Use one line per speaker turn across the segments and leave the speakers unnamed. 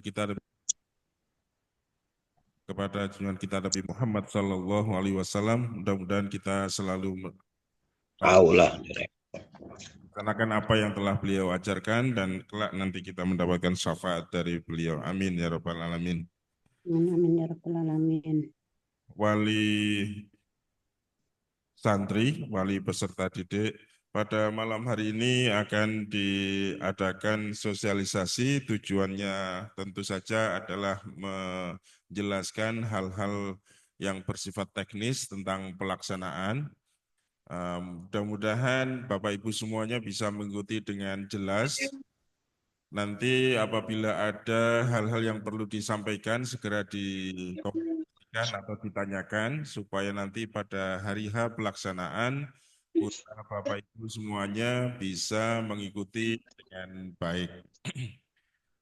kita kepada junjungan kita Nabi Muhammad Sallallahu Alaihi Wasallam. Mudah-mudahan kita selalu
Aulah.
melaksanakan apa yang telah beliau ajarkan dan kelak nanti kita mendapatkan syafaat dari beliau. Amin ya rabbal alamin.
Amin ya rabbal alamin.
Wali santri, wali peserta didik, pada malam hari ini akan diadakan sosialisasi. Tujuannya tentu saja adalah menjelaskan hal-hal yang bersifat teknis tentang pelaksanaan. Mudah-mudahan Bapak Ibu semuanya bisa mengikuti dengan jelas. Nanti apabila ada hal-hal yang perlu disampaikan segera dikomunikasikan atau ditanyakan supaya nanti pada hari H pelaksanaan Bapak Ibu semuanya bisa mengikuti dengan baik.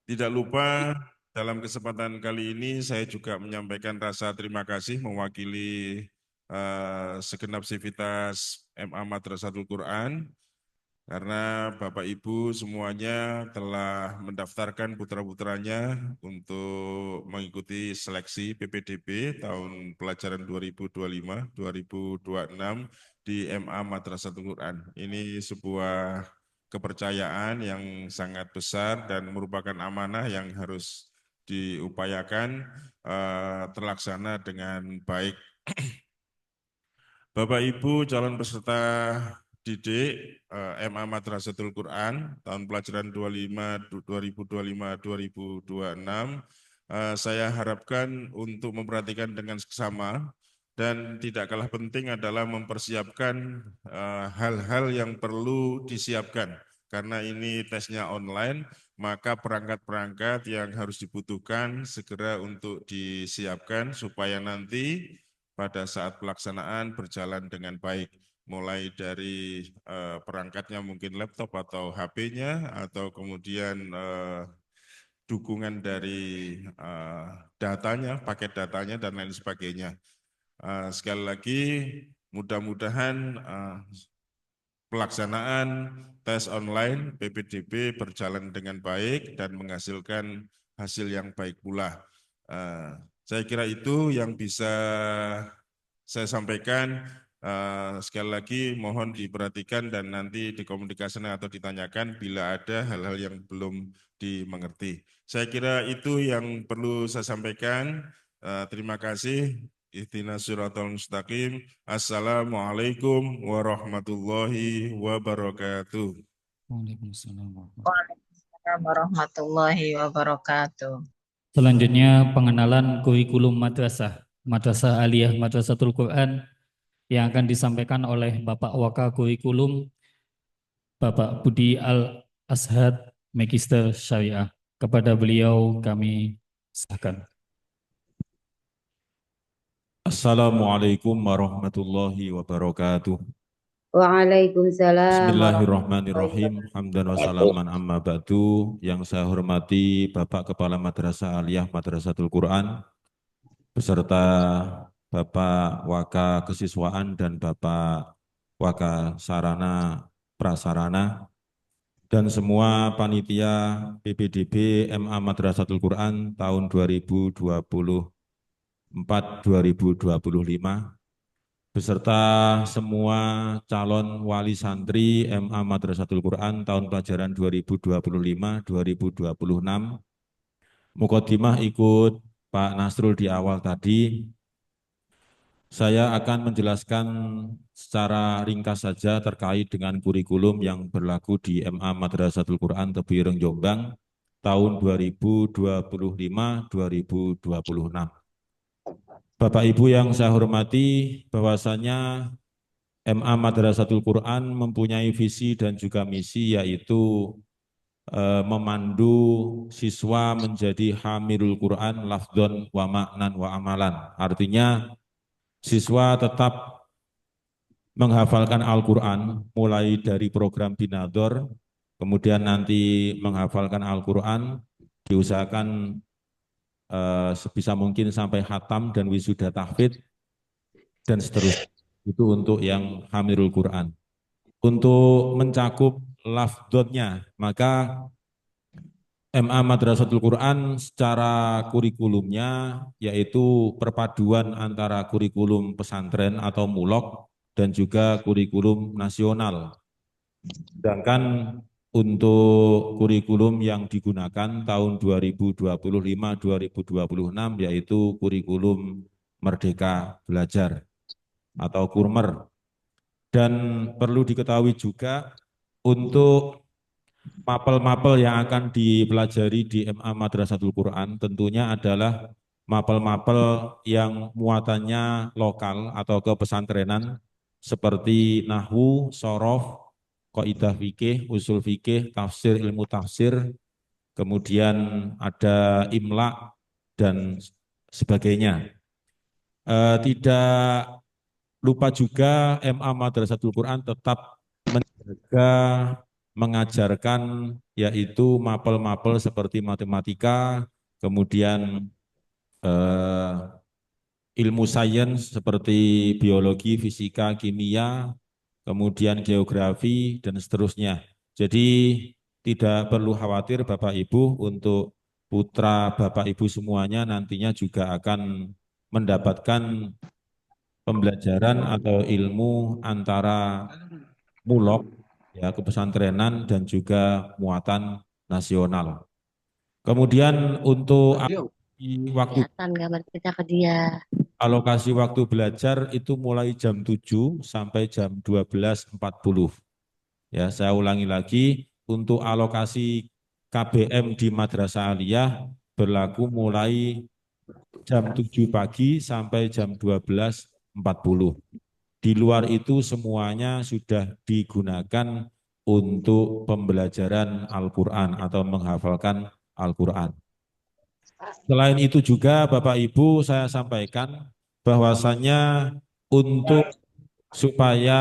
Tidak lupa dalam kesempatan kali ini saya juga menyampaikan rasa terima kasih mewakili segenap sivitas MA Madrasatul Quran karena Bapak Ibu semuanya telah mendaftarkan putra-putranya untuk mengikuti seleksi PPDB tahun pelajaran 2025-2026 di MA Madrasatul Quran. Ini sebuah kepercayaan yang sangat besar dan merupakan amanah yang harus diupayakan terlaksana dengan baik. Bapak Ibu calon peserta didik MA Madrasatul Quran tahun pelajaran 2025-2026, saya harapkan untuk memperhatikan dengan seksama dan tidak kalah penting adalah mempersiapkan hal-hal yang perlu disiapkan. Karena ini tesnya online, maka perangkat-perangkat yang harus dibutuhkan segera untuk disiapkan supaya nanti pada saat pelaksanaan berjalan dengan baik. Mulai dari perangkatnya mungkin laptop atau HP-nya, atau kemudian dukungan dari datanya, paket datanya, dan lain sebagainya. Sekali lagi, mudah-mudahan pelaksanaan tes online PPDB berjalan dengan baik dan menghasilkan hasil yang baik pula. Saya kira itu yang bisa saya sampaikan. Sekali lagi mohon diperhatikan dan nanti dikomunikasikan atau ditanyakan bila ada hal-hal yang belum dimengerti. Saya kira itu yang perlu saya sampaikan. Terima kasih. Ihdinas siratal mustaqim. Assalamualaikum warahmatullahi wabarakatuh.
Waalaikumsalam.
Waalaikumsalam warahmatullahi wabarakatuh.
Selanjutnya pengenalan kurikulum madrasah, Madrasah Aliyah Madrasatul Quran yang akan disampaikan oleh Bapak Waka Kurikulum, Bapak Budi Al-Ashad, Magister Syariah. Kepada beliau kami silakan.
Assalamualaikum warahmatullahi wabarakatuh.
Waalaikumsalam
Bismillahirrahmanirrahim. Hamdan wa salaman amma ba'du. Yang saya hormati Bapak Kepala Madrasah Aliyah Madrasatul Quran beserta Bapak Waka Kesiswaan dan Bapak Waka Sarana Prasarana dan semua panitia PPDB MA Madrasatul Quran tahun 2024-2025 beserta semua calon wali santri MA Madrasatul Quran tahun pelajaran 2025-2026. Muqaddimah ikut Pak Nasrul di awal tadi. Saya akan menjelaskan secara ringkas saja terkait dengan kurikulum yang berlaku di MA Madrasatul Quran Tebuireng Jombang tahun 2025-2026. Bapak Ibu yang saya hormati, bahwasanya MA Madrasatul Quran mempunyai visi dan juga misi, yaitu memandu siswa menjadi hamilul Quran lafdhon wa ma'nan wa amalan. Artinya siswa tetap menghafalkan Al-Quran mulai dari program Binador, kemudian nanti menghafalkan Al-Quran, diusahakan sebisa mungkin sampai khatam dan wisuda tahfidz dan seterusnya. Itu untuk yang hamilul Quran. Untuk mencakup lafdzotnya, maka MA Madrasatul Quran secara kurikulumnya yaitu perpaduan antara kurikulum pesantren atau mulok dan juga kurikulum nasional. Sedangkan untuk kurikulum yang digunakan tahun 2025-2026 yaitu kurikulum Merdeka Belajar atau Kurmer. Dan perlu diketahui juga untuk mapel-mapel yang akan dipelajari di MA Madrasatul Quran tentunya adalah mapel-mapel yang muatannya lokal atau kepesantrenan seperti nahwu, sorof, kaidah fikih, usul fikih, tafsir, ilmu tafsir, kemudian ada imla dan sebagainya. Tidak lupa juga MA Madrasatul Quran tetap menjaga mengajarkan yaitu mapel-mapel seperti matematika, kemudian ilmu sains seperti biologi, fisika, kimia, kemudian geografi, dan seterusnya. Jadi tidak perlu khawatir Bapak Ibu untuk putra Bapak Ibu semuanya nantinya juga akan mendapatkan pembelajaran atau ilmu antara mulok, ya kepesantrenan dan juga muatan nasional. Kemudian untuk waktu
Kelihatan gambar kita ke dia.
alokasi waktu belajar itu mulai jam 7 sampai jam 12.40. Ya, saya ulangi lagi, untuk alokasi KBM di Madrasah Aliyah berlaku mulai jam 7 pagi sampai jam 12.40. Di luar itu semuanya sudah digunakan untuk pembelajaran Al-Quran atau menghafalkan Al-Quran. Selain itu juga Bapak Ibu saya sampaikan bahwasannya untuk supaya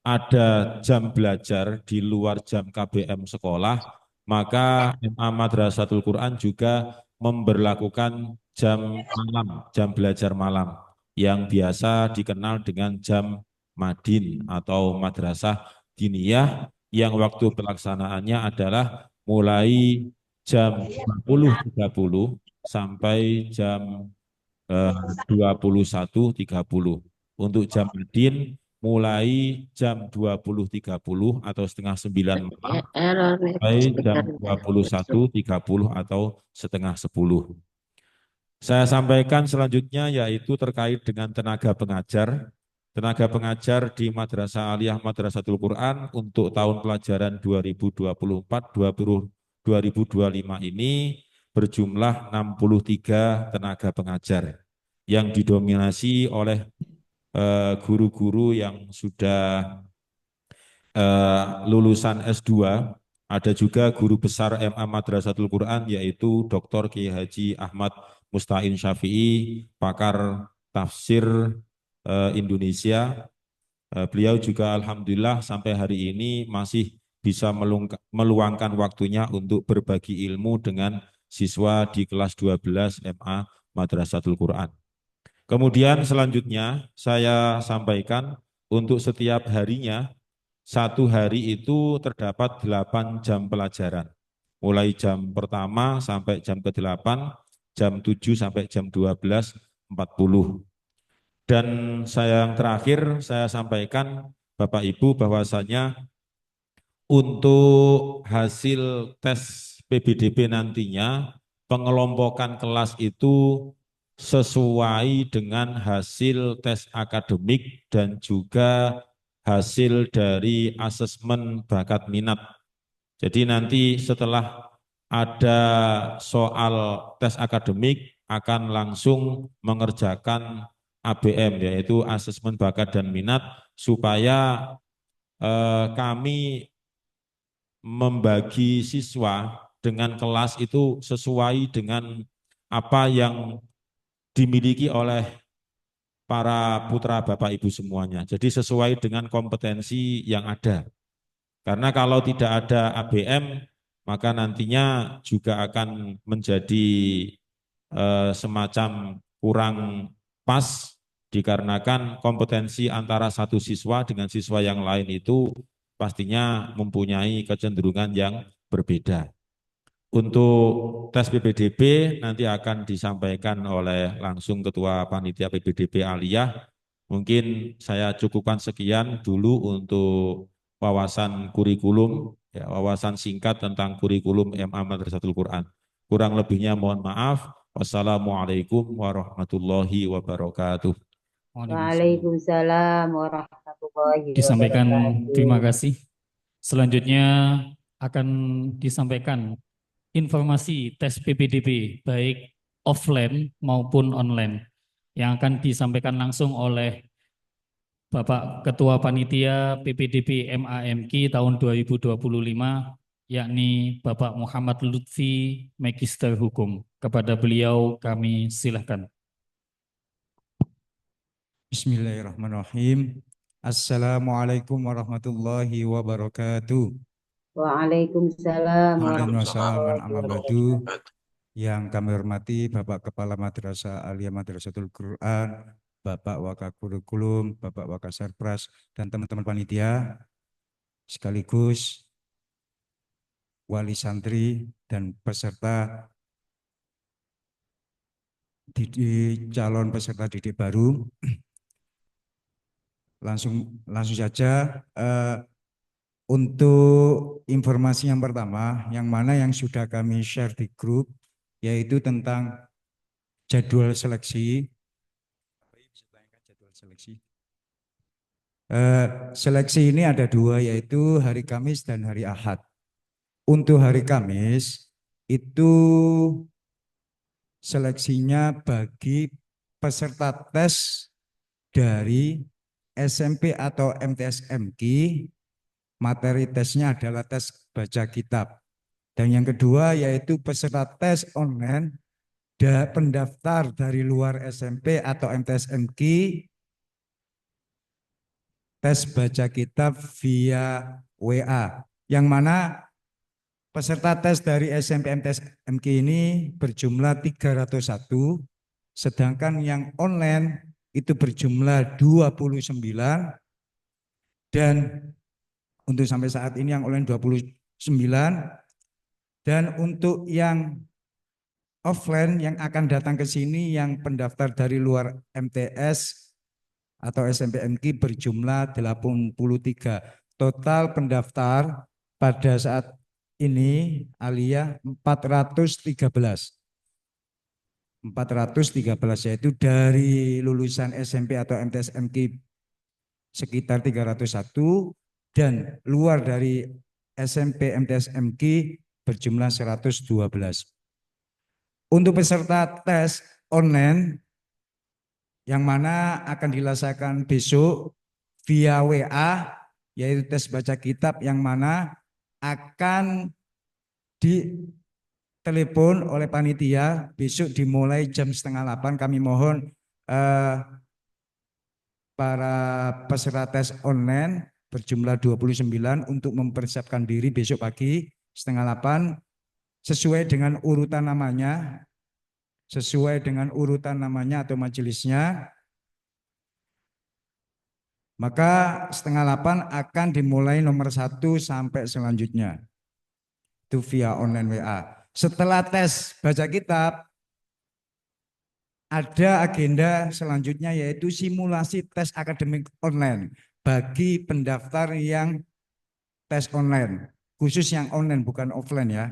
ada jam belajar di luar jam KBM sekolah, maka MA Madrasatul Quran juga memberlakukan jam malam, jam belajar malam yang biasa dikenal dengan jam Madin atau Madrasah Diniyah yang waktu pelaksanaannya adalah mulai jam 20.30 sampai jam 21.30. Untuk jam Madin mulai jam 20.30 atau setengah 9 malam
Error nih
sampai jam
speaker.
21.30 atau setengah 10. Saya sampaikan selanjutnya yaitu terkait dengan tenaga pengajar. Tenaga pengajar di Madrasah Aliyah Madrasatul Quran untuk tahun pelajaran 2024-2025 ini berjumlah 63 tenaga pengajar yang didominasi oleh guru-guru yang sudah lulusan S2, ada juga guru besar MA Madrasatul Quran yaitu Dr. Kiai Haji Ahmad Musta'in Syafi'i, pakar tafsir Indonesia. Beliau juga alhamdulillah sampai hari ini masih bisa meluangkan waktunya untuk berbagi ilmu dengan siswa di kelas 12 MA Madrasatul Quran. Kemudian selanjutnya saya sampaikan untuk setiap harinya, satu hari itu terdapat 8 jam pelajaran. Mulai jam pertama sampai jam ke-8, jam 7 sampai jam 12.40. Dan yang terakhir saya sampaikan Bapak Ibu bahwasanya untuk hasil tes PBDB nantinya pengelompokan kelas itu sesuai dengan hasil tes akademik dan juga hasil dari asesmen bakat minat. Jadi nanti setelah ada soal tes akademik akan langsung mengerjakan ABM yaitu asesmen bakat dan minat supaya kami membagi siswa dengan kelas itu sesuai dengan apa yang dimiliki oleh para putra Bapak Ibu semuanya. Jadi sesuai dengan kompetensi yang ada. Karena kalau tidak ada ABM, maka nantinya juga akan menjadi semacam kurang pas dikarenakan kompetensi antara satu siswa dengan siswa yang lain itu pastinya mempunyai kecenderungan yang berbeda. Untuk tes PPDB nanti akan disampaikan oleh langsung Ketua Panitia PPDB Aliyah. Mungkin saya cukupkan sekian dulu untuk wawasan kurikulum, ya, wawasan singkat tentang kurikulum MA Madrasatul Quran. Kurang lebihnya mohon maaf. Wassalamualaikum warahmatullahi wabarakatuh.
Waalaikumsalam warahmatullahi
Disampaikan,
wabarakatuh.
terima kasih. Selanjutnya akan disampaikan informasi tes PPDB baik offline maupun online yang akan disampaikan langsung oleh Bapak Ketua Panitia PPDB MAMQ tahun 2025 yakni Bapak Muhammad Lutfi, Magister Hukum. Kepada beliau kami silakan.
Bismillahirrahmanirrahim. Assalamualaikum warahmatullahi wabarakatuh.
Waalaikumsalam
Hamdan wa salaman
warahmatullahi
amma ba'du.
wabarakatuh.
Yang kami hormati Bapak Kepala Madrasah Aliyah Madrasatul Quran, Bapak Wakakurikulum, Bapak Wakasarpras, dan teman-teman panitia, sekaligus wali santri dan peserta calon peserta didik baru. Langsung saja untuk informasi yang pertama, yang mana yang sudah kami share di grup, yaitu tentang jadwal seleksi. Seleksi ini ada dua, yaitu hari Kamis dan hari Ahad. Untuk hari Kamis itu seleksinya bagi peserta tes dari SMP atau MTS-MQ, materi tesnya adalah tes baca kitab. Dan yang kedua yaitu peserta tes online pendaftar dari luar SMP atau MTS-MQ, tes baca kitab via WA. Yang mana peserta tes dari SMP MTS-MQ ini berjumlah 301, sedangkan yang online itu berjumlah 29, dan untuk sampai saat ini yang online 29, dan untuk yang offline yang akan datang ke sini yang pendaftar dari luar MTS atau SMP MQ berjumlah 83. Total pendaftar pada saat ini Aliyah 413, yaitu dari lulusan SMP atau MTS MQ sekitar 301, dan luar dari SMP MTS MQ berjumlah 112. Untuk peserta tes online yang mana akan dilaksanakan besok via WA, yaitu tes baca kitab yang mana akan ditelepon oleh panitia besok dimulai jam 7:30. Kami mohon para peserta tes online berjumlah 29 untuk mempersiapkan diri besok pagi 7:30 sesuai dengan urutan namanya, atau majelisnya. Maka 7:30 akan dimulai nomor 1 sampai selanjutnya. Itu via online WA. Setelah tes baca kitab, ada agenda selanjutnya yaitu simulasi tes akademik online bagi pendaftar yang tes online. Khusus yang online, bukan offline ya.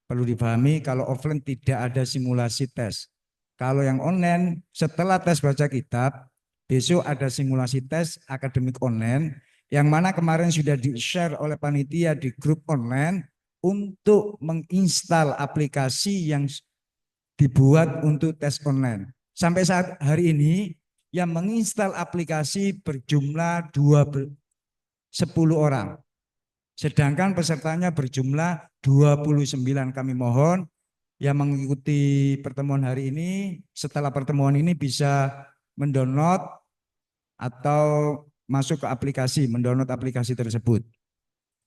Perlu dipahami kalau offline tidak ada simulasi tes. Kalau yang online setelah tes baca kitab, besok ada simulasi tes akademik online yang mana kemarin sudah di-share oleh panitia di grup online untuk menginstal aplikasi yang dibuat untuk tes online. Sampai saat hari ini yang menginstal aplikasi berjumlah 10 orang. Sedangkan pesertanya berjumlah 29. Kami mohon yang mengikuti pertemuan hari ini, setelah pertemuan ini bisa mendownload atau masuk ke aplikasi, mendownload aplikasi tersebut.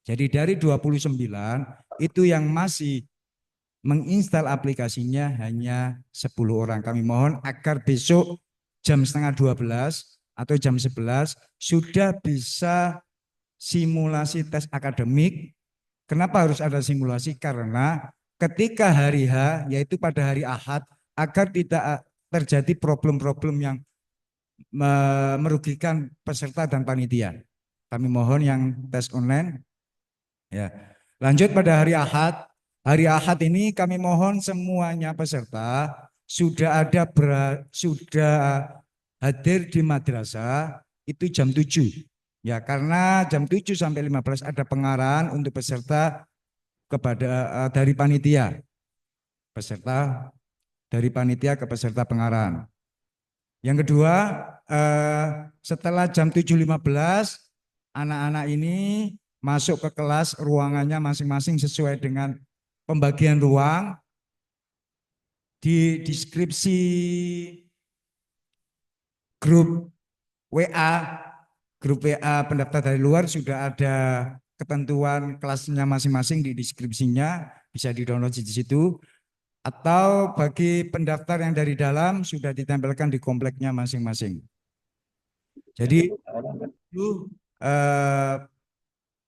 Jadi dari 29 itu yang masih menginstal aplikasinya hanya 10 orang. Kami mohon agar besok jam 11:30 atau jam 11 sudah bisa simulasi tes akademik. Kenapa harus ada simulasi? Karena ketika hari H, yaitu pada hari Ahad, agar tidak terjadi problem-problem yang merugikan peserta dan panitia. Kami mohon yang tes online. Ya. Lanjut pada hari Ahad. Hari Ahad ini kami mohon semuanya peserta sudah hadir di madrasah itu jam 7. Ya, karena jam 7 sampai 15 ada pengarahan untuk peserta kepada dari panitia. Peserta dari panitia ke peserta pengarahan. Yang kedua, setelah jam 7.15 anak-anak ini masuk ke kelas, ruangannya masing-masing sesuai dengan pembagian ruang. Di deskripsi grup WA pendaftar dari luar sudah ada ketentuan kelasnya masing-masing di deskripsinya, bisa di-download di situ. Atau bagi pendaftar yang dari dalam sudah ditempelkan di kompleknya masing-masing. Jadi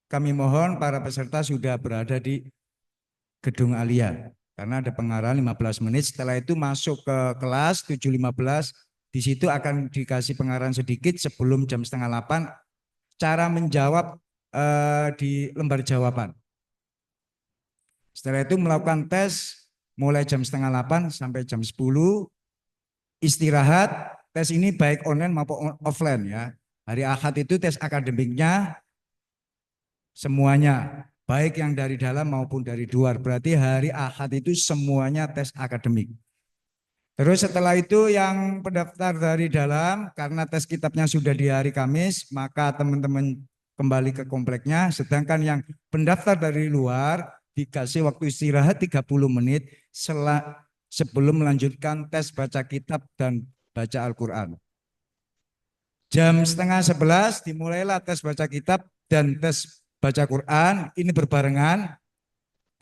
kami mohon para peserta sudah berada di gedung Alia karena ada pengarahan 15 menit. Setelah itu masuk ke kelas 7.15. Di situ akan dikasih pengarahan sedikit sebelum jam 7.30 cara menjawab di lembar jawaban. Setelah itu melakukan tes mulai jam 7.30 sampai jam 10. Istirahat. Tes ini baik online maupun offline ya. Hari Ahad itu tes akademiknya semuanya, baik yang dari dalam maupun dari luar. Berarti hari Ahad itu semuanya tes akademik. Terus setelah itu yang pendaftar dari dalam, karena tes kitabnya sudah di hari Kamis, maka teman-teman kembali ke kompleknya. Sedangkan yang pendaftar dari luar dikasih waktu istirahat 30 menit sebelum melanjutkan tes baca kitab dan baca Al-Quran. Jam 10:30 dimulailah tes baca kitab dan tes baca Quran. Ini berbarengan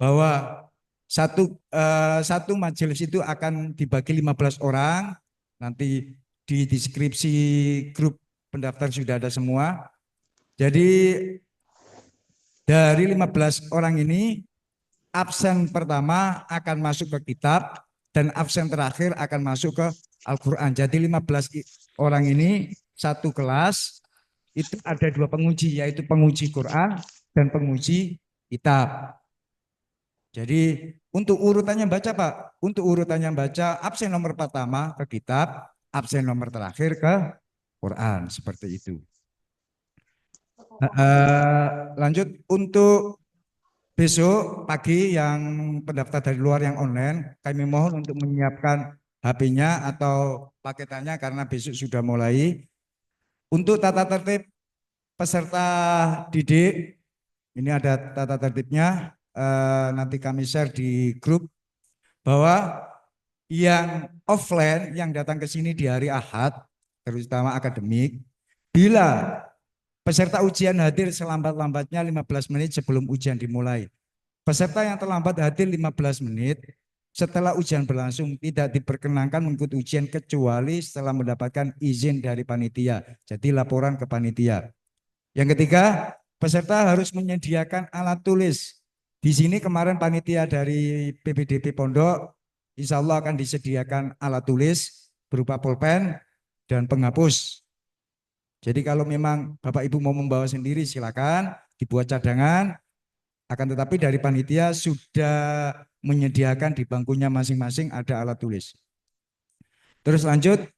bahwa satu majelis itu akan dibagi 15 orang. Nanti di deskripsi grup pendaftar sudah ada semua. Jadi dari 15 orang ini, absen pertama akan masuk ke kitab dan absen terakhir akan masuk ke Al-Quran. Jadi 15 orang ini satu kelas, itu ada 2 penguji, yaitu penguji Quran dan penguji kitab. Jadi untuk urutannya baca Pak, untuk urutannya baca absen nomor pertama ke kitab, absen nomor terakhir ke Quran, seperti itu. Lanjut untuk besok pagi yang pendaftar dari luar yang online, kami mohon untuk menyiapkan HP-nya atau paketannya karena besok sudah mulai. Untuk tata tertib peserta didik, ini ada tata tertibnya, nanti kami share di grup bahwa yang offline yang datang ke sini di hari Ahad, terutama akademik, bila peserta ujian hadir selambat-lambatnya 15 menit sebelum ujian dimulai. Peserta yang terlambat hadir 15 menit setelah ujian berlangsung tidak diperkenankan mengikuti ujian kecuali setelah mendapatkan izin dari panitia. Jadi laporan ke panitia. Yang ketiga, peserta harus menyediakan alat tulis. Di sini kemarin panitia dari PPDB Pondok, insya Allah akan disediakan alat tulis berupa pulpen dan penghapus. Jadi kalau memang Bapak Ibu mau membawa sendiri silakan, dibuat cadangan. Akan tetapi dari panitia sudah menyediakan di bangkunya masing-masing ada alat tulis. Terus lanjut,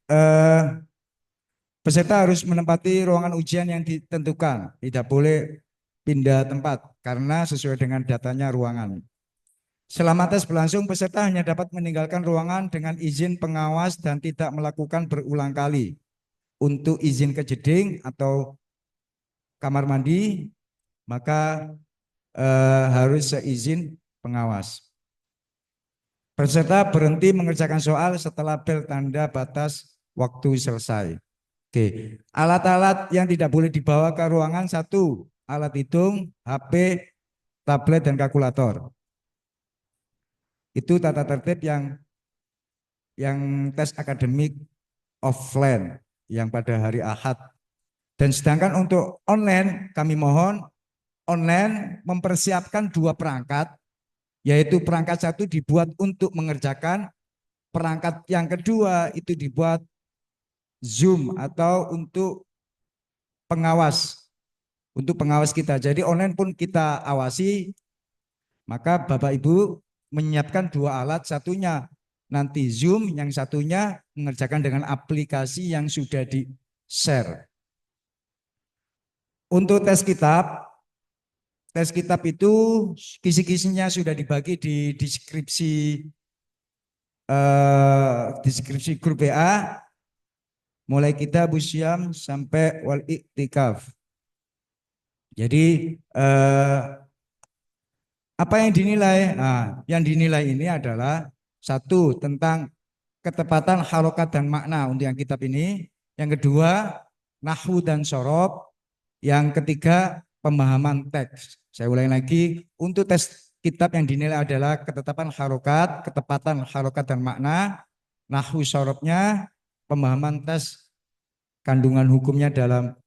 peserta harus menempati ruangan ujian yang ditentukan. Tidak boleh pindah tempat karena sesuai dengan datanya ruangan. Selama tes berlangsung, peserta hanya dapat meninggalkan ruangan dengan izin pengawas dan tidak melakukan berulang kali. Untuk izin ke jeding atau kamar mandi, maka harus seizin pengawas. Peserta berhenti mengerjakan soal setelah bel tanda batas waktu selesai. Oke, alat-alat yang tidak boleh dibawa ke ruangan: 1, alat hitung, HP, tablet, dan kalkulator. Itu tata tertib yang tes akademik offline yang pada hari Ahad. Dan sedangkan untuk online, kami mohon online mempersiapkan 2 perangkat yaitu perangkat satu dibuat untuk mengerjakan, perangkat yang kedua itu dibuat Zoom atau untuk pengawas kita. Jadi online pun kita awasi, maka Bapak Ibu menyiapkan dua alat, satunya nanti Zoom, yang satunya mengerjakan dengan aplikasi yang sudah di-share. Untuk tes kitab itu kisi-kisinya sudah dibagi di deskripsi grup WA, mulai kita Busyam sampai wal iktikaf. Jadi apa yang dinilai? Nah, yang dinilai ini adalah satu, tentang ketepatan harokat dan makna untuk yang kitab ini. Yang kedua, nahwu dan sorob. Yang ketiga, pemahaman teks. Saya ulangi lagi, untuk tes kitab yang dinilai adalah ketetapan harokat, ketepatan harokat dan makna, nahwu sorobnya, pemahaman teks, kandungan hukumnya dalam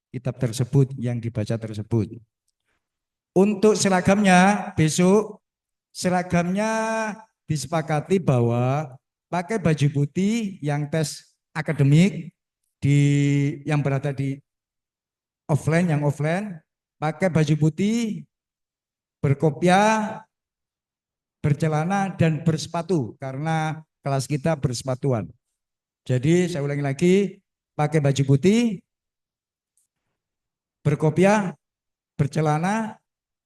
kitab tersebut yang dibaca tersebut. Untuk seragamnya, besok seragamnya disepakati bahwa pakai baju putih yang tes akademik, yang berada di offline, yang offline pakai baju putih, berkopiah, bercelana dan bersepatu karena kelas kita bersepatuan. Jadi saya ulangi lagi, pakai baju putih, berkopiah, bercelana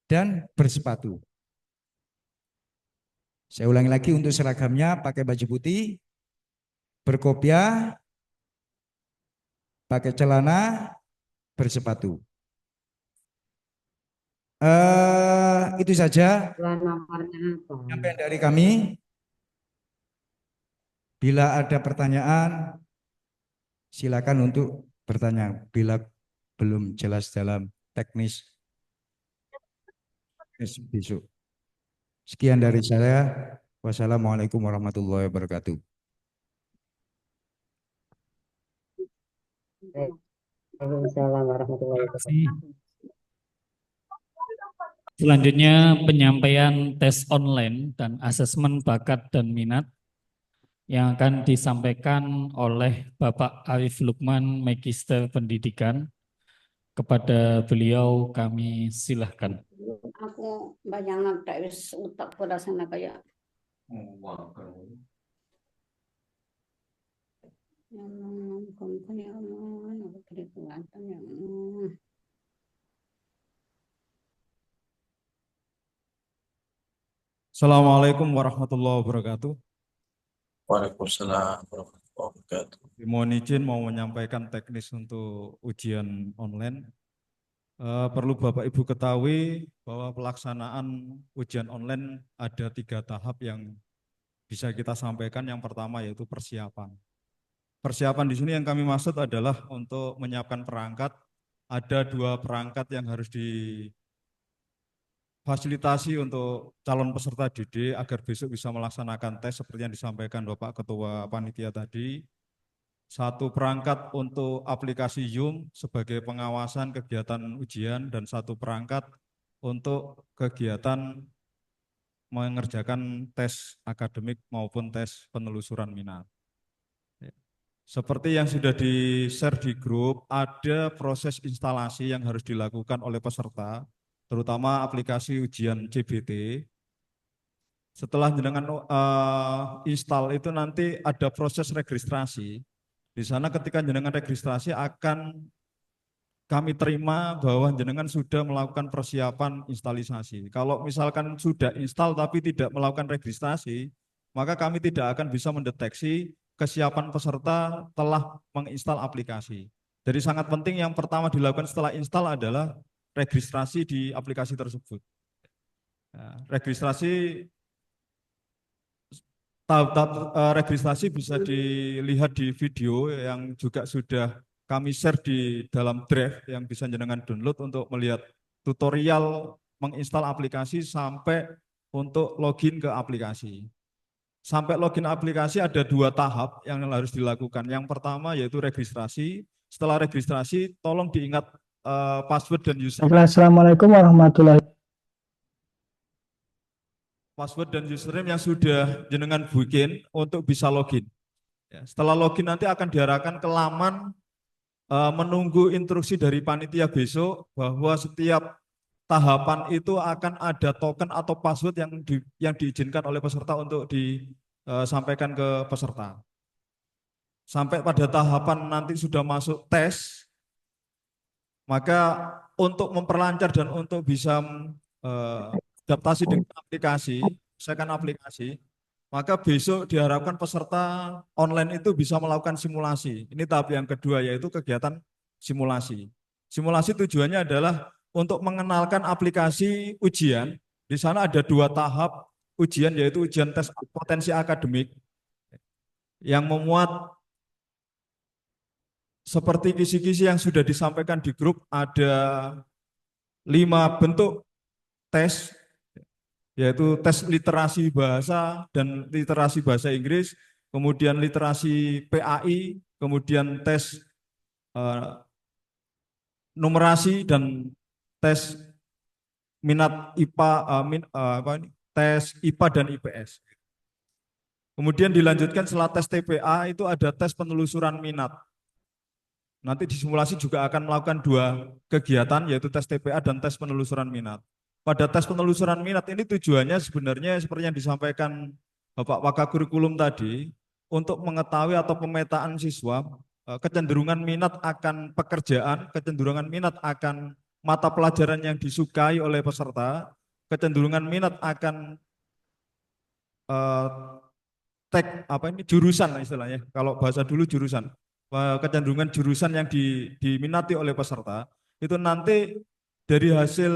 dan bersepatu. Saya ulangi lagi, untuk seragamnya pakai baju putih, berkopiah, pakai celana, bersepatu. Itu saja penyampaian dari kami. Bila ada pertanyaan, silakan untuk bertanya. Bila belum jelas dalam teknis besok. Sekian dari saya. Wassalamualaikum warahmatullahi wabarakatuh.
Waalaikumsalam warahmatullahi wabarakatuh.
Selanjutnya penyampaian tes online dan asesmen bakat dan minat yang akan disampaikan oleh Bapak Arif Lukman, Magister Pendidikan. Kepada beliau kami silahkan.
Aku bayangan tak wis utak pada sana kayak
Assalamualaikum warahmatullahi wabarakatuh.
Waalaikumsalam warahmatullahi wabarakatuh.
Mohon izin mau menyampaikan teknis untuk ujian online. Perlu Bapak Ibu ketahui bahwa pelaksanaan ujian online ada 3 tahap yang bisa kita sampaikan. Yang pertama yaitu persiapan. Persiapan di sini yang kami maksud adalah untuk menyiapkan perangkat. Ada 2 perangkat yang harus difasilitasi untuk calon peserta didik agar besok bisa melaksanakan tes seperti yang disampaikan Bapak Ketua Panitia tadi. 1 perangkat untuk aplikasi Zoom sebagai pengawasan kegiatan ujian dan 1 perangkat untuk kegiatan mengerjakan tes akademik maupun tes penelusuran minat. Seperti yang sudah di-share di grup, ada proses instalasi yang harus dilakukan oleh peserta, terutama aplikasi ujian CBT. Setelah jenengan install itu nanti ada proses registrasi. Di sana ketika jenengan registrasi akan kami terima bahwa jenengan sudah melakukan persiapan instalisasi. Kalau misalkan sudah install tapi tidak melakukan registrasi, maka kami tidak akan bisa mendeteksi kesiapan peserta telah menginstal aplikasi. Jadi sangat penting yang pertama dilakukan setelah install adalah registrasi di aplikasi tersebut. Nah, tahap-tahap registrasi bisa dilihat di video yang juga sudah kami share di dalam drive yang bisa jenengan download untuk melihat tutorial menginstal aplikasi sampai untuk login ke aplikasi. Sampai login aplikasi ada 2 tahap yang harus dilakukan. Yang pertama yaitu registrasi. Setelah registrasi tolong diingat password dan username.
Assalamualaikum warahmatullahi wabarakatuh.
password dan username yang sudah jenengan bikin untuk bisa login. Ya, setelah login nanti akan diarahkan ke laman menunggu instruksi dari panitia besok bahwa setiap tahapan itu akan ada token atau password yang diizinkan oleh peserta untuk disampaikan ke peserta. Sampai pada tahapan nanti sudah masuk tes, maka untuk memperlancar dan untuk bisa adaptasi dengan aplikasi, selesaikan aplikasi, maka besok diharapkan peserta online itu bisa melakukan simulasi. Ini tahap yang kedua, yaitu kegiatan simulasi. Simulasi tujuannya adalah untuk mengenalkan aplikasi ujian. Di sana ada 2 tahap ujian, yaitu ujian tes potensi akademik yang memuat seperti kisi-kisi yang sudah disampaikan di grup, ada 5 bentuk tes, yaitu tes literasi bahasa dan literasi bahasa Inggris, kemudian literasi PAI, kemudian tes numerasi dan tes minat IPA, tes IPA dan IPS. Kemudian dilanjutkan setelah tes TPA itu ada tes penelusuran minat. Nanti di simulasi juga akan melakukan 2 kegiatan, yaitu tes TPA dan tes penelusuran minat. Pada tes penelusuran minat ini tujuannya sebenarnya seperti yang disampaikan Bapak Wakakurikulum tadi, untuk mengetahui atau pemetaan siswa, kecenderungan minat akan pekerjaan, kecenderungan minat akan mata pelajaran yang disukai oleh peserta, kecenderungan minat akan jurusan istilahnya, kalau bahasa dulu jurusan, kecenderungan jurusan yang diminati oleh peserta, itu nanti dari hasil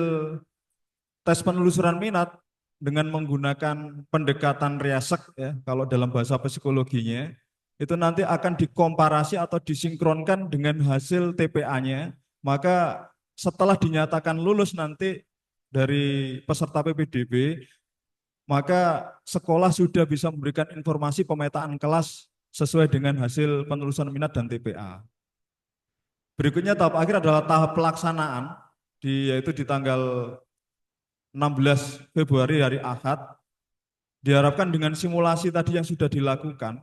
tes penelusuran minat dengan menggunakan pendekatan riasek, ya, kalau dalam bahasa psikologinya, itu nanti akan dikomparasi atau disinkronkan dengan hasil TPA-nya. Maka setelah dinyatakan lulus nanti dari peserta PPDB, maka sekolah sudah bisa memberikan informasi pemetaan kelas sesuai dengan hasil penelusuran minat dan TPA. Berikutnya tahap akhir adalah tahap pelaksanaan, yaitu di tanggal 16 Februari hari Ahad. Diharapkan dengan simulasi tadi yang sudah dilakukan,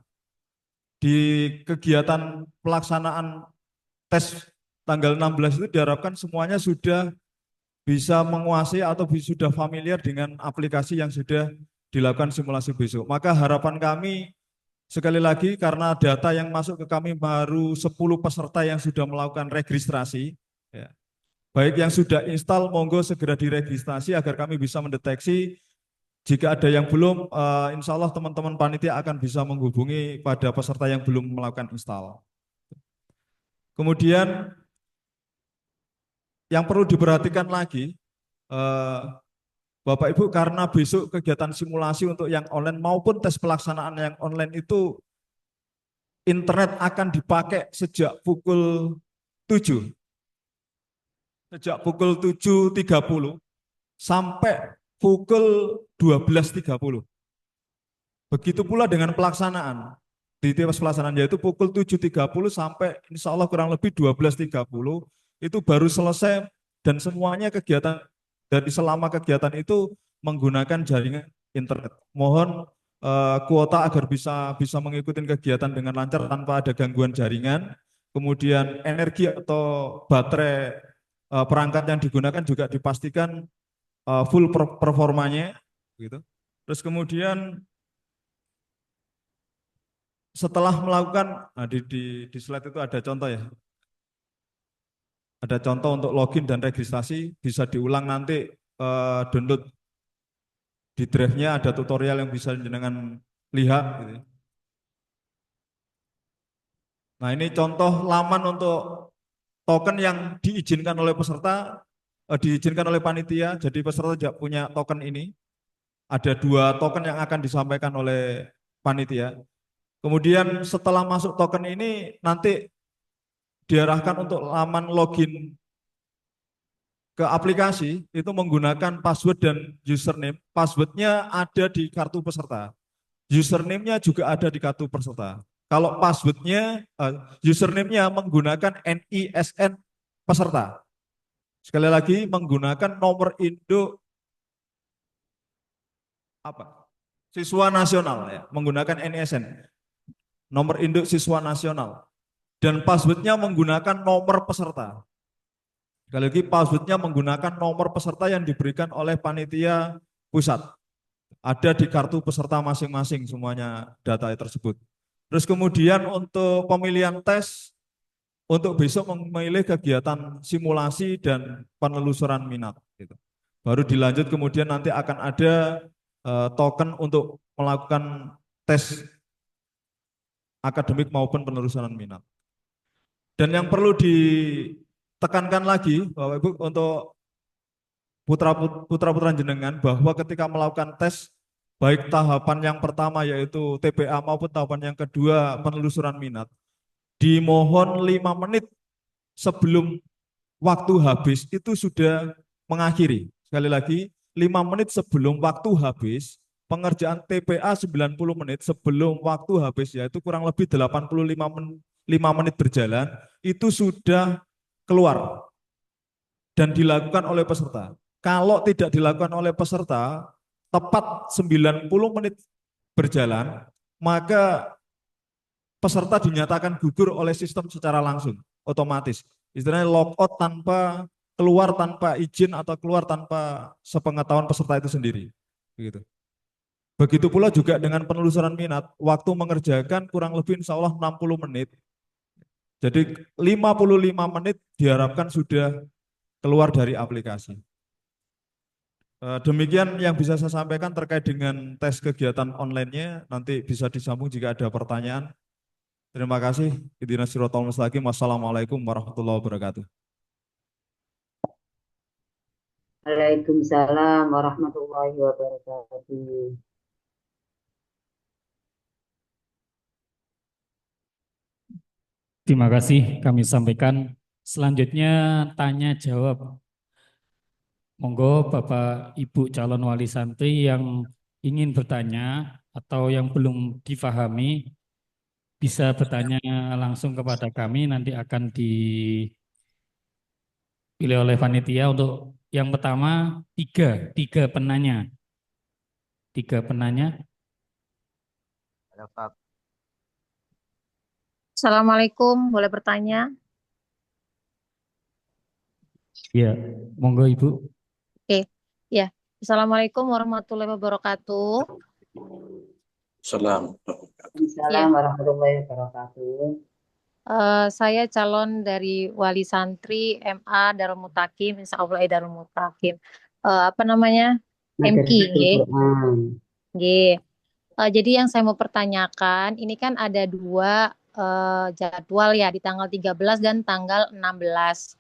di kegiatan pelaksanaan tes tanggal 16 itu diharapkan semuanya sudah bisa menguasai atau sudah familiar dengan aplikasi yang sudah dilakukan simulasi besok. Maka harapan kami, sekali lagi, karena data yang masuk ke kami baru 10 peserta yang sudah melakukan registrasi, ya. Baik yang sudah install, monggo segera diregistrasi agar kami bisa mendeteksi. Jika ada yang belum, insya Allah teman-teman panitia akan bisa menghubungi pada peserta yang belum melakukan install. Kemudian yang perlu diperhatikan lagi, Bapak Ibu, karena besok kegiatan simulasi untuk yang online maupun tes pelaksanaan yang online itu internet akan dipakai sejak pukul 7. Sejak pukul 7.30 sampai pukul 12.30. Begitu pula dengan pelaksanaan. Di tes pelaksanaan yaitu pukul 7.30 sampai insya Allah kurang lebih 12.30 itu baru selesai, dan semuanya kegiatan dari selama kegiatan itu menggunakan jaringan internet. Mohon kuota agar bisa mengikuti kegiatan dengan lancar tanpa ada gangguan jaringan. Kemudian energi atau baterai perangkat yang digunakan juga dipastikan full performanya, gitu. Terus kemudian setelah melakukan, nah di slide itu ada contoh, ya. Ada contoh untuk login dan registrasi, bisa diulang nanti, download di drive-nya, ada tutorial yang bisa jenengan lihat, gitu. Nah, ini contoh laman untuk token yang diizinkan oleh peserta, diizinkan oleh panitia. Jadi peserta tidak punya token ini. Ada 2 token yang akan disampaikan oleh panitia. Kemudian setelah masuk token ini nanti diarahkan untuk laman login ke aplikasi itu menggunakan password dan username. Passwordnya ada di kartu peserta. Username-nya juga ada di kartu peserta. Kalau passwordnya, username-nya menggunakan NISN peserta. Sekali lagi, menggunakan nomor induk apa? Siswa nasional ya, menggunakan NISN, nomor induk siswa nasional. Dan passwordnya menggunakan nomor peserta. Sekali lagi passwordnya menggunakan nomor peserta yang diberikan oleh panitia pusat. Ada di kartu peserta masing-masing semuanya data tersebut. Terus kemudian untuk pemilihan tes, untuk besok memilih kegiatan simulasi dan penelusuran minat. Gitu. Baru dilanjut kemudian nanti akan ada token untuk melakukan tes akademik maupun penelusuran minat. Dan yang perlu ditekankan lagi Bapak Ibu untuk putra-putra jenengan bahwa ketika melakukan tes baik tahapan yang pertama yaitu TPA maupun tahapan yang kedua penelusuran minat, dimohon 5 menit sebelum waktu habis itu sudah mengakhiri. Sekali lagi 5 menit sebelum waktu habis, pengerjaan TPA 90 menit sebelum waktu habis yaitu kurang lebih 5 menit berjalan itu sudah keluar dan dilakukan oleh peserta. Kalau tidak dilakukan oleh peserta, tepat 90 menit berjalan, maka peserta dinyatakan gugur oleh sistem secara langsung, otomatis. Istilahnya logout tanpa keluar tanpa izin atau keluar tanpa sepengetahuan peserta itu sendiri. Begitu. Begitu pula juga dengan penelusuran minat, waktu mengerjakan kurang lebih insya Allah 60 menit. Jadi 55 menit diharapkan sudah keluar dari aplikasi. Demikian yang bisa saya sampaikan terkait dengan tes kegiatan online-nya. Nanti bisa disambung jika ada pertanyaan. Terima kasih. Ihdinas siratal mustaqim. Wassalamualaikum warahmatullahi wabarakatuh.
Waalaikumsalam warahmatullahi wabarakatuh.
Terima kasih kami sampaikan. Selanjutnya tanya jawab. Monggo Bapak Ibu calon wali santri yang ingin bertanya atau yang belum difahami bisa bertanya langsung kepada kami, nanti akan dipilih oleh panitia. Untuk yang pertama tiga penanya.
Assalamualaikum, boleh bertanya?
Ya, monggo Ibu.
Oke, ya. Assalamualaikum warahmatullahi wabarakatuh.
Waalaikumsalam warahmatullahi wabarakatuh.
Saya calon dari wali santri MA Darul Mutakim, Insya Allah Darul Mutakim. Apa namanya? MQ, nggih. Nggih. Jadi yang saya mau pertanyakan, ini kan ada 2 jadwal ya di tanggal 13 dan tanggal 16.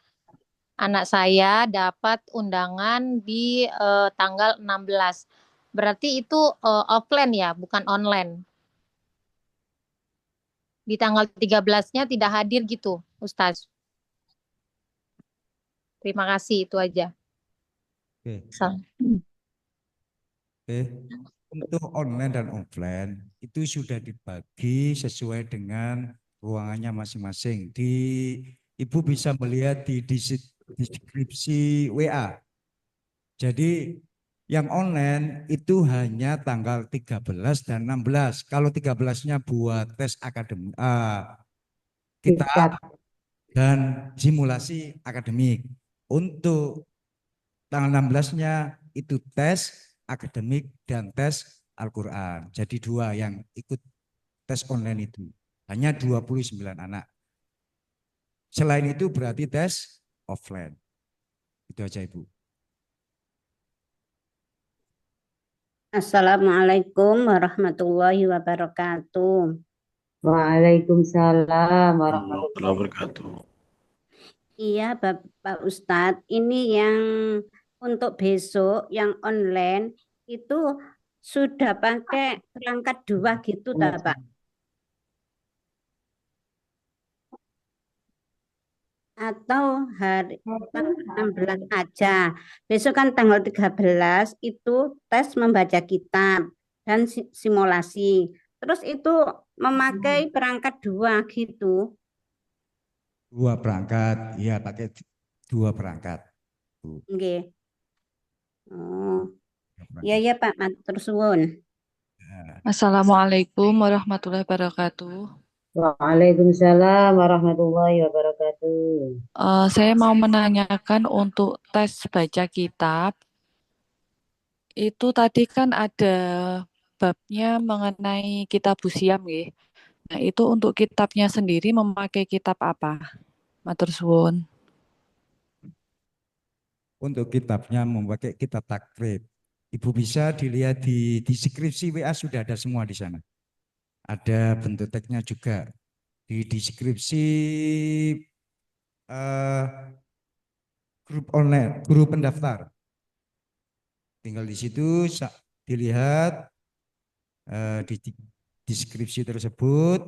Anak saya dapat undangan di tanggal 16. Berarti itu offline ya, bukan online. Di tanggal 13-nya tidak hadir gitu, Ustaz. Terima kasih, itu aja.
Oke.
Salam.
Oke. Untuk online dan offline itu sudah dibagi sesuai dengan ruangannya masing-masing. Ibu bisa melihat di deskripsi WA. Jadi yang online itu hanya tanggal 13 dan 16. Kalau 13-nya buat tes akademik kita dan simulasi akademik. Untuk tanggal 16-nya itu tes akademik dan tes Al-Quran. Jadi 2 yang ikut tes online itu. Hanya 29 anak. Selain itu berarti tes offline. Itu aja Ibu.
Assalamualaikum warahmatullahi wabarakatuh.
Waalaikumsalam warahmatullahi wabarakatuh.
Iya, Bapak Ustadz, ini yang untuk besok yang online itu sudah pakai perangkat 2 gitu, Pak? Atau hari tanggal 16 aja. Besok kan tanggal 13 itu tes membaca kitab dan simulasi. Terus itu memakai perangkat 2 gitu.
2 perangkat, iya pakai 2 perangkat.
Oke. Oh. Iya ya Pak, matur suwun.
Assalamualaikum warahmatullahi wabarakatuh.
Waalaikumsalam warahmatullahi wabarakatuh.
Saya mau menanyakan untuk tes baca kitab. Itu tadi kan ada babnya mengenai kitab Busiam, nggih. Nah, itu untuk kitabnya sendiri memakai kitab apa? Matur suwun.
Untuk kitabnya memakai kitab takrib. Ibu bisa dilihat di deskripsi WA sudah ada semua di sana. Ada bentuk teksnya juga. Di deskripsi grup online, grup pendaftar. Tinggal di situ dilihat di deskripsi tersebut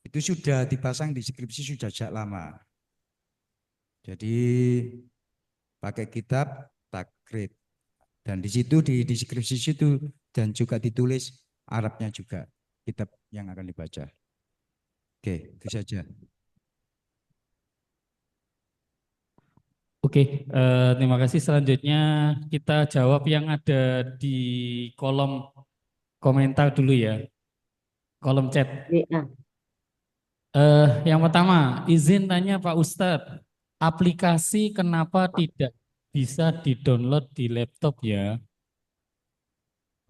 itu sudah dipasang deskripsi sudah sejak lama. Jadi pakai kitab takrib dan di situ di deskripsi situ dan juga ditulis Arabnya juga kitab yang akan dibaca. Oke, itu saja.
Oke, terima kasih. Selanjutnya kita jawab yang ada di kolom komentar dulu ya, kolom chat. Yang pertama, izin tanya Pak Ustadz, aplikasi kenapa tidak bisa di-download di laptop ya?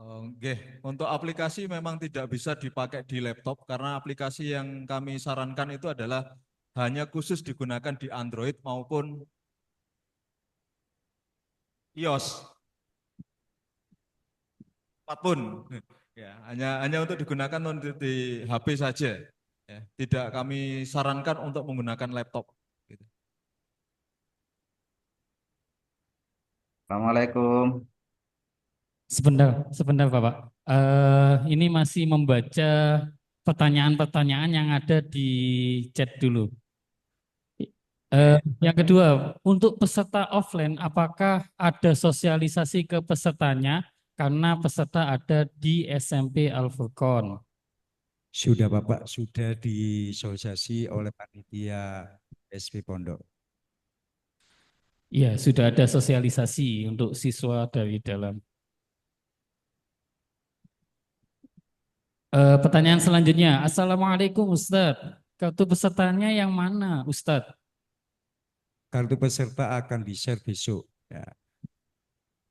Oke, untuk aplikasi memang tidak bisa dipakai di laptop karena aplikasi yang kami sarankan itu adalah hanya khusus digunakan di Android maupun iOS. Apapun. Ya, hanya untuk digunakan untuk di HP saja. Ya, tidak kami sarankan untuk menggunakan laptop. Gitu.
Assalamualaikum.
Sebentar Bapak. Ini masih membaca pertanyaan-pertanyaan yang ada di chat dulu. Yang kedua, untuk peserta offline, apakah ada sosialisasi ke pesertanya karena peserta ada di SMP Al-Furqon?
Sudah Bapak, sudah disosialisasi oleh panitia SP Pondok.
Iya, sudah ada sosialisasi untuk siswa dari dalam. Pertanyaan selanjutnya, Assalamualaikum Ustadz, kartu pesertanya yang mana Ustadz?
Kartu peserta akan di-share besok. Ya.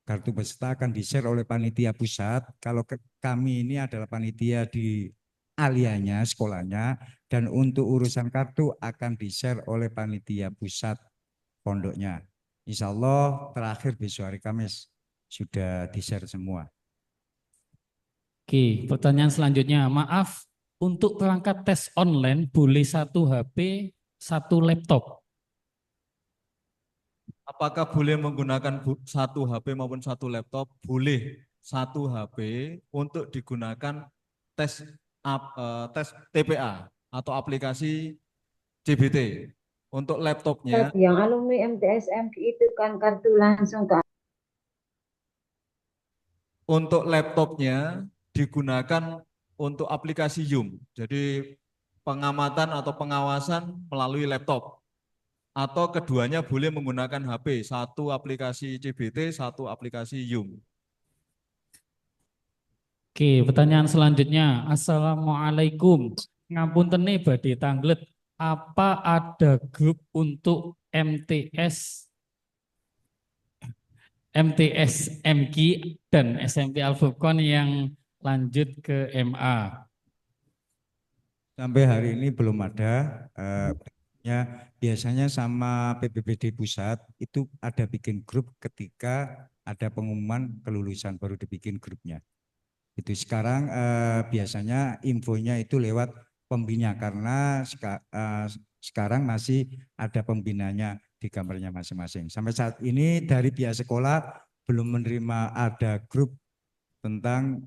Kartu peserta akan di-share oleh panitia pusat. Kalau kami ini adalah panitia di alianya, sekolahnya, dan untuk urusan kartu akan di-share oleh panitia pusat pondoknya. Insya Allah terakhir besok hari Kamis sudah di-share semua.
Oke, pertanyaan selanjutnya, maaf, untuk perangkat tes online boleh satu HP, satu laptop?
Apakah boleh menggunakan satu HP maupun satu laptop? Boleh satu HP untuk digunakan tes TPA atau aplikasi CBT. Untuk laptopnya.
Yang alumni MTSMG itu kan kartu langsung ke.
Untuk laptopnya digunakan untuk aplikasi Zoom. Jadi pengamatan atau pengawasan melalui laptop. Atau keduanya boleh menggunakan HP, satu aplikasi CBT, satu aplikasi Zoom.
Oke, pertanyaan selanjutnya. Assalamualaikum. Ngapuntene badhe tanglet. Apa ada grup untuk MTS MQ dan SMP Al-Furqon yang lanjut ke MA?
Sampai hari ini belum ada. Ya, biasanya sama PPBD pusat itu ada bikin grup ketika ada pengumuman kelulusan baru dibikin grupnya. Itu sekarang biasanya infonya itu lewat pembina karena sekarang masih ada pembinanya di kamarnya masing-masing. Sampai saat ini dari pihak sekolah belum menerima ada grup tentang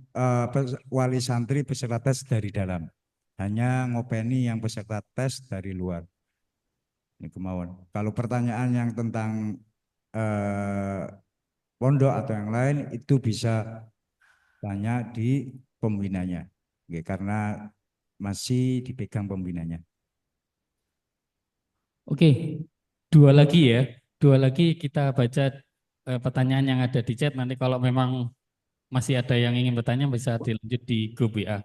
wali santri peserta tes dari dalam. Hanya ngopeni yang peserta tes dari luar. Ini kemauan. Kalau pertanyaan yang tentang pondok atau yang lain itu bisa tanya di pembinanya, karena masih dipegang pembinanya.
Oke, dua lagi kita baca pertanyaan yang ada di chat. Nanti kalau memang masih ada yang ingin bertanya bisa dilanjut di grup WA.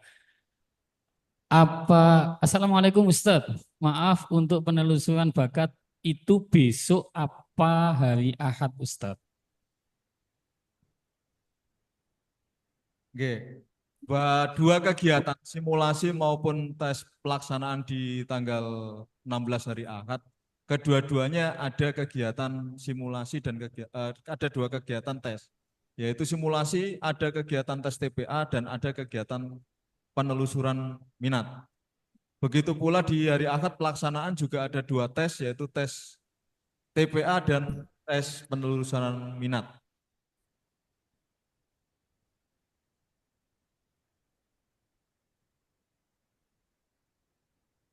Assalamualaikum Ustadz. Maaf untuk penelusuran bakat itu besok apa hari Ahad Ustadz?
Oke. Dua kegiatan simulasi maupun tes pelaksanaan di tanggal 16 hari Ahad, kedua-duanya ada kegiatan simulasi dan ada dua kegiatan tes, yaitu simulasi ada kegiatan tes TPA dan ada kegiatan penelusuran minat. Begitu pula di hari Ahad pelaksanaan juga ada dua tes, yaitu tes TPA dan tes penelusuran minat.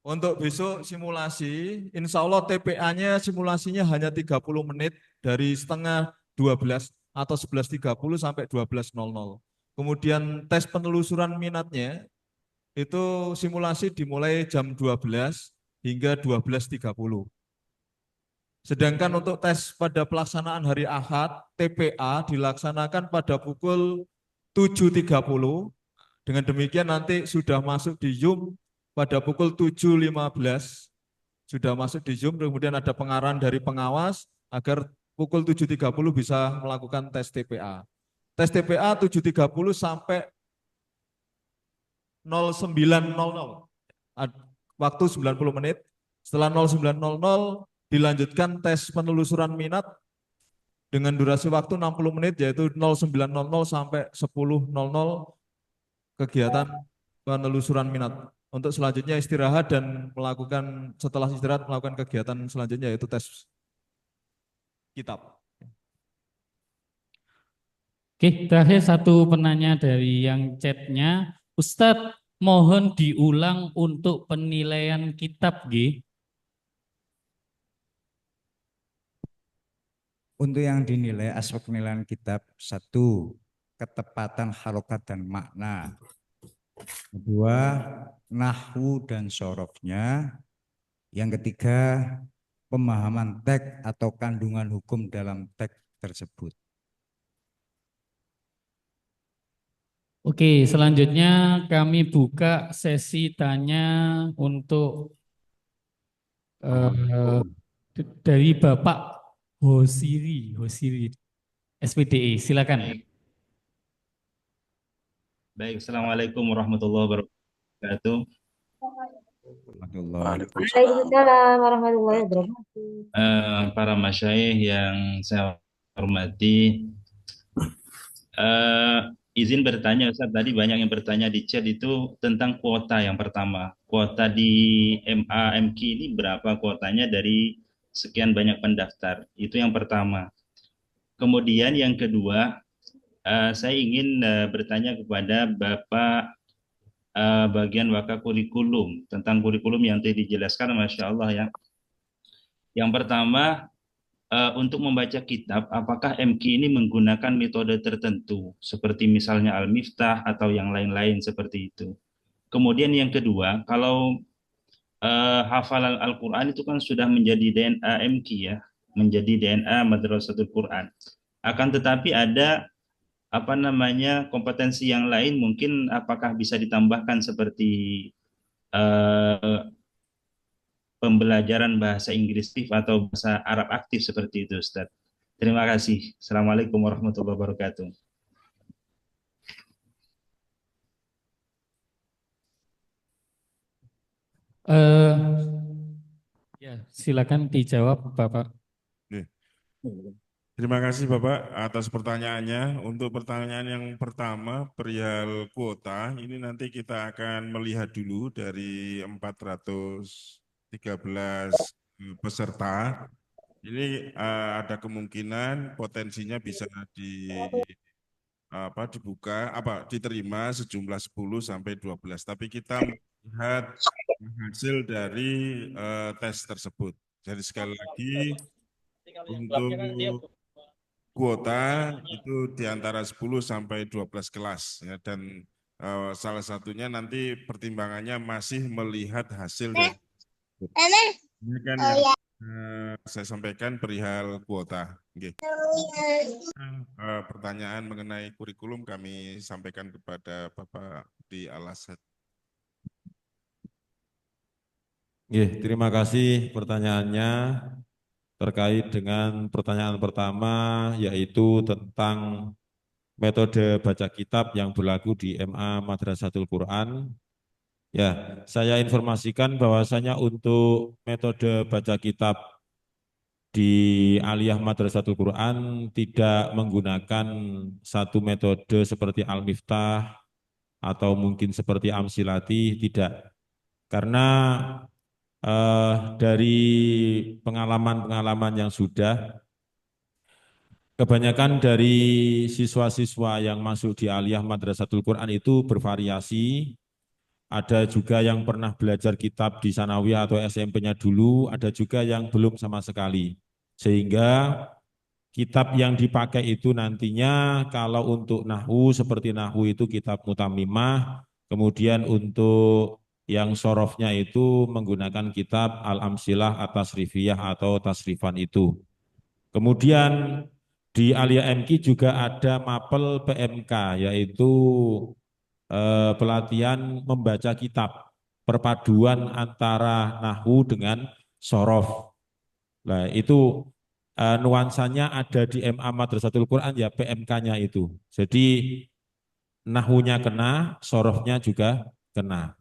Untuk besok simulasi, insya Allah TPA-nya simulasinya hanya 30 menit dari setengah 12 atau 11.30 sampai 12.00. Kemudian tes penelusuran minatnya itu simulasi dimulai jam 12 hingga 12.30. Sedangkan untuk tes pada pelaksanaan hari Ahad, TPA dilaksanakan pada pukul 7.30. Dengan demikian nanti sudah masuk di Zoom pada pukul 7.15 sudah masuk di Zoom, kemudian ada pengarahan dari pengawas agar pukul 7.30 bisa melakukan tes TPA. Tes TPA 7.30 sampai 09.00, waktu 90 menit. Setelah 09.00 dilanjutkan tes penelusuran minat dengan durasi waktu 60 menit, yaitu 09.00 sampai 10.00 kegiatan penelusuran minat. Untuk selanjutnya istirahat dan melakukan setelah istirahat melakukan kegiatan selanjutnya yaitu tes kitab.
Oke, terakhir satu penanya dari yang chatnya, Ustadz mohon diulang untuk penilaian kitab G.
Untuk yang dinilai aspek penilaian kitab, satu, ketepatan harokat dan makna. Kedua, nahwu dan sorofnya. Yang ketiga, pemahaman teks atau kandungan hukum dalam teks tersebut.
Oke, selanjutnya kami buka sesi tanya untuk dari Bapak Hosiri SPDE. Silakan.
Baik, Assalamualaikum warahmatullahi wabarakatuh.
Waalaikumsalam warahmatullahi wabarakatuh.
Para masyayikh yang saya hormati, izin bertanya Ustaz, tadi banyak yang bertanya di chat itu tentang kuota yang pertama. Kuota di MA, MQ ini berapa kuotanya dari sekian banyak pendaftar? Itu yang pertama. Kemudian yang kedua, saya ingin bertanya kepada Bapak bagian waka kurikulum, tentang kurikulum yang tadi dijelaskan, Masya Allah ya. Yang pertama, untuk membaca kitab, apakah MQ ini menggunakan metode tertentu, seperti misalnya Al-Miftah atau yang lain-lain seperti itu. Kemudian yang kedua, kalau hafalan Al-Quran itu kan sudah menjadi DNA MQ ya, menjadi DNA Madrasatul Quran. Akan tetapi ada kompetensi yang lain, mungkin apakah bisa ditambahkan seperti pembelajaran bahasa Inggris atau bahasa Arab aktif seperti itu, Ustaz. Terima kasih. Assalamualaikum warahmatullahi wabarakatuh.
Ya, silakan dijawab Bapak.
Terima kasih Bapak atas pertanyaannya. Untuk pertanyaan yang pertama, perihal kuota, ini nanti kita akan melihat dulu dari 413 peserta. Ini ada kemungkinan potensinya bisa diterima sejumlah 10 sampai 12. Tapi kita melihat hasil dari tes tersebut. Jadi sekali lagi untuk kuota itu di antara 10 sampai 12 kelas ya, dan salah satunya nanti pertimbangannya masih melihat hasil dari ini kan Saya sampaikan perihal kuota. Nggih. Pertanyaan mengenai kurikulum kami sampaikan kepada Bapak di Al-Azhar.
Nggih, terima kasih pertanyaannya terkait dengan pertanyaan pertama yaitu tentang metode baca kitab yang berlaku di MA Madrasatul Quran. Ya, saya informasikan bahwasanya untuk metode baca kitab di Aliyah Madrasatul Quran tidak menggunakan satu metode seperti Al-Miftah atau mungkin seperti Amsilati, tidak. Karena dari pengalaman-pengalaman yang sudah, kebanyakan dari siswa-siswa yang masuk di Aliyah Madrasatul Quran itu bervariasi. Ada juga yang pernah belajar kitab di Sanawiyah atau SMP-nya dulu, ada juga yang belum sama sekali. Sehingga kitab yang dipakai itu nantinya kalau untuk nahwu seperti nahwu itu kitab Mutamimah, kemudian untuk yang sorofnya itu menggunakan kitab Al-Amsilah At-Tasrifiyah atau Tasrifan itu. Kemudian di Alia MQ juga ada mapel PMK yaitu pelatihan membaca kitab, perpaduan antara nahwu dengan sorof. Nah, itu nuansanya ada di MA Madrasatul Quran ya PMK-nya itu. Jadi nahwunya kena, sorofnya juga kena.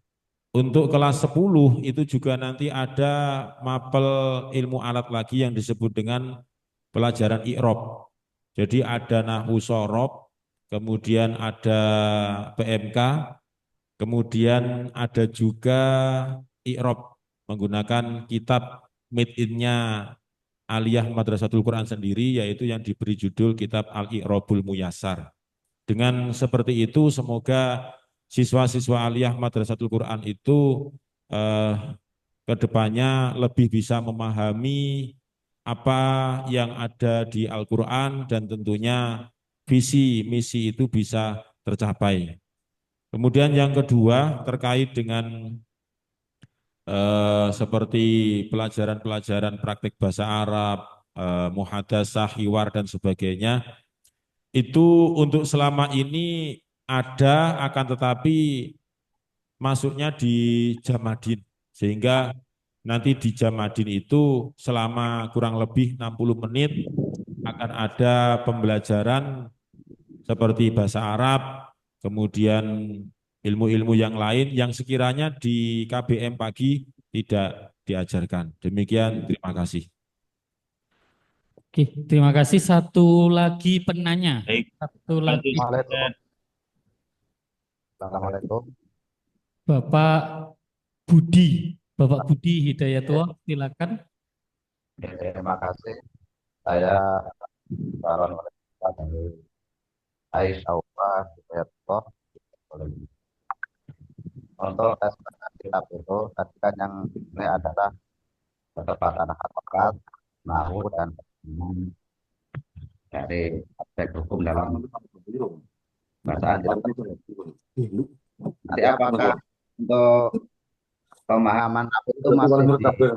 Untuk kelas 10 itu juga nanti ada mapel ilmu alat lagi yang disebut dengan pelajaran i'rob. Jadi ada nahwu sorof, kemudian ada PMK, kemudian ada juga i'rob menggunakan kitab made in-nya Aliyah Madrasatul Quran sendiri yaitu yang diberi judul kitab Al-I'robul Muyassar. Dengan seperti itu semoga siswa-siswa Aliyah Madrasatul Quran itu ke depannya lebih bisa memahami apa yang ada di Al-Quran dan tentunya visi misi itu bisa tercapai. Kemudian yang kedua terkait dengan seperti pelajaran-pelajaran praktik bahasa Arab, muhadasah, hiwar dan sebagainya, itu untuk selama ini ada akan tetapi masuknya di Jamadin, sehingga nanti di Jamadin itu selama kurang lebih 60 menit akan ada pembelajaran seperti bahasa Arab, kemudian ilmu-ilmu yang lain yang sekiranya di KBM pagi tidak diajarkan. Demikian, terima kasih.
Oke, terima kasih. Satu lagi penanya.
Baik.
Satu lagi.
Assalamualaikum.
Bapak Budi Hidayatullah, silakan.
Terima kasih. Saya calon wali dari Aisyah Hidayatullah. Untuk tes kitab itu, tadi kan yang ini adalah ketepatan hafalan, nahwu dan dari aspek hukum dalam bacaan kitab. Nanti apakah untuk pemahaman itu masih di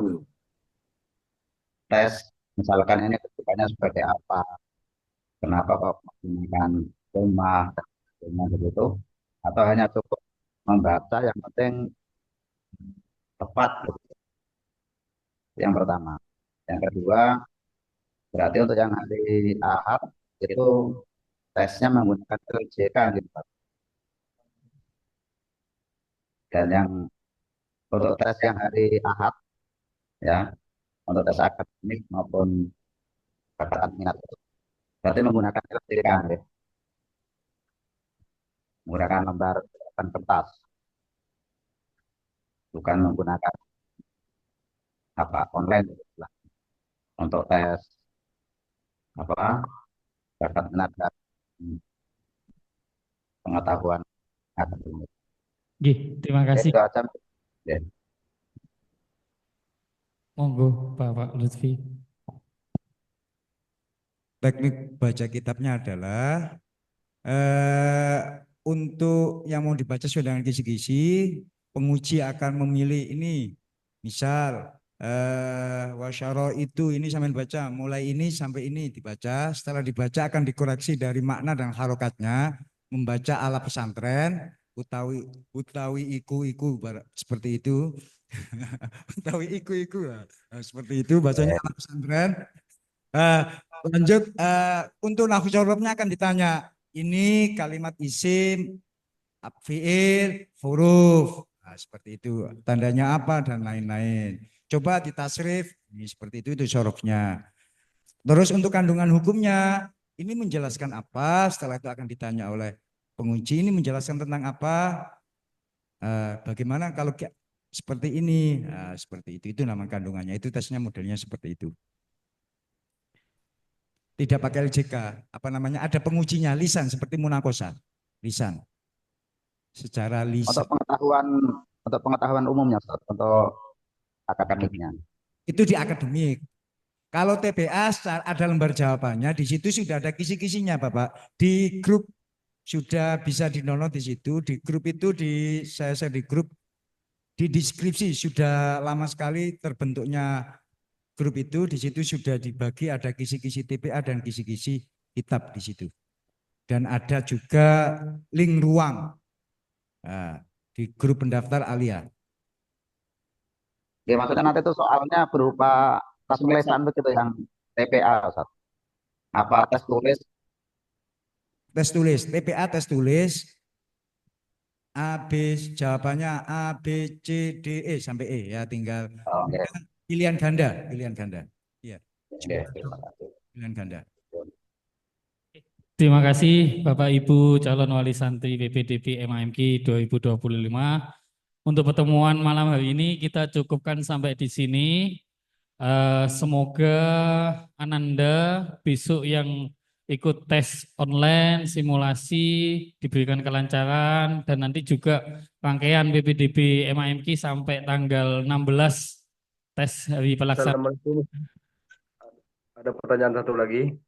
tes, misalkan ini kedudukannya sebagai apa, kenapa kok menggunakan rumah dan sebagainya begitu, atau hanya cukup membaca yang penting tepat. Yang pertama. Yang kedua, berarti untuk yang hari Ahad itu tesnya menggunakan LJK gitu. Dan yang untuk tes yang hari Ahad ya, untuk tes akademik maupun bakat minat itu berarti menggunakan LJK ya. Menggunakan lembar kertas, bukan menggunakan apa online gitu lah. Untuk tes apa bakat minat dan pengetahuan akademik.
Terima kasih.
Itu aja. Ya.
Monggo Bapak Lutfi.
Teknik baca kitabnya adalah untuk yang mau dibaca sesuai dengan kisi-kisi, penguji akan memilih ini. Misal Wasyaro itu ini sampai baca, mulai ini sampai ini dibaca, setelah dibaca akan dikoreksi dari makna dan harokatnya, membaca ala pesantren, utawi iku seperti itu. Utawi iku seperti itu bacanya ala pesantren. Lanjut untuk nahwu jorobnya akan ditanya, ini kalimat isim, fiil, huruf. Nah, seperti itu. Tandanya apa dan lain-lain. Coba ditasrif, ini seperti itu sorofnya. Terus untuk kandungan hukumnya, ini menjelaskan apa? Setelah itu akan ditanya oleh penguji, ini menjelaskan tentang apa? Bagaimana kalau seperti ini? Nah, seperti itu nama kandungannya. Itu tesnya modelnya seperti itu. Tidak pakai LJK, apa namanya? Ada pengujinya lisan seperti munakosa, lisan. Secara lisan.
Untuk pengetahuan umumnya, Ustaz, untuk akademiknya.
Itu di akademik. Kalau TPA ada lembar jawabannya, di situ sudah ada kisi-kisinya, Bapak. Di grup sudah bisa di-download di situ. Di grup itu saya di grup di deskripsi sudah lama sekali terbentuknya grup itu. Di situ sudah dibagi ada kisi-kisi TPA dan kisi-kisi kitab di situ. Dan ada juga link ruang di grup pendaftar Alia.
Ya, maksudnya nanti itu soalnya berupa tes tulisan begitu yang TPA, Ustaz. Apa tes tulis?
Tes tulis, TPA tes tulis. Jawabannya A, B, C, D, E sampai E ya, tinggal pilihan ganda. Iya. Pilihan ganda.
Terima kasih Bapak Ibu calon wali santri PPDB MAMK 2025. Untuk pertemuan malam hari ini kita cukupkan sampai di sini. Semoga Ananda besok yang ikut tes online, simulasi diberikan kelancaran, dan nanti juga rangkaian PPDB MAMK sampai tanggal 16 tes hari pelaksanaan.
Assalamualaikum. Ada pertanyaan satu lagi.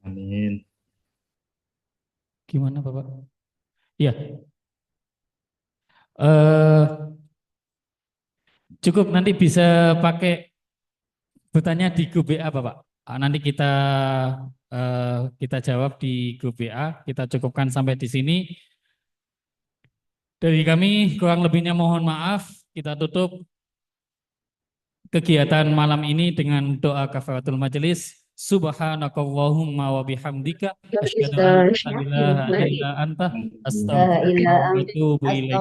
Amin.
Gimana Bapak? Ya. Cukup nanti bisa pakai bertanya di grup WA Bapak. Nanti kita jawab di grup WA. Kita cukupkan sampai di sini. Dari kami kurang lebihnya mohon maaf. Kita tutup kegiatan malam ini dengan doa kafaratul majelis. Subhanakallahumma wa bihamdika asyhadu an la ilaha illa anta astaghfiruka wa atubu ilaik.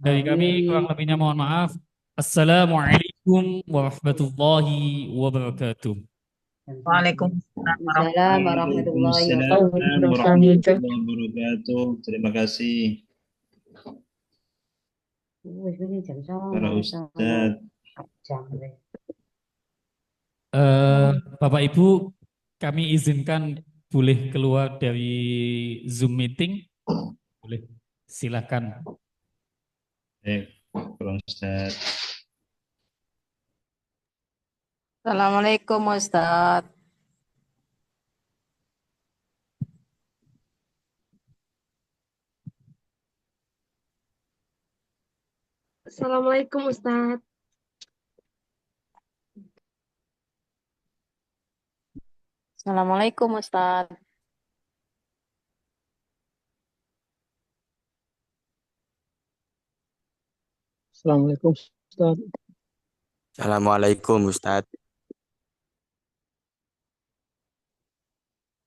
Dari kami kurang lebihnya mohon maaf. Assalamualaikum warahmatullahi wabarakatuh.
Waalaikumsalam warahmatullahi
wabarakatuh. Terima kasih para Ustadz.
Bapak Ibu, kami izinkan boleh keluar dari Zoom meeting. Boleh, silakan.
Pak Ustadz.
Assalamualaikum Ustadz.
Assalamualaikum Ustadz.
Assalamualaikum Ustadz.
Assalamualaikum Ustadz.
Assalamualaikum Ustadz.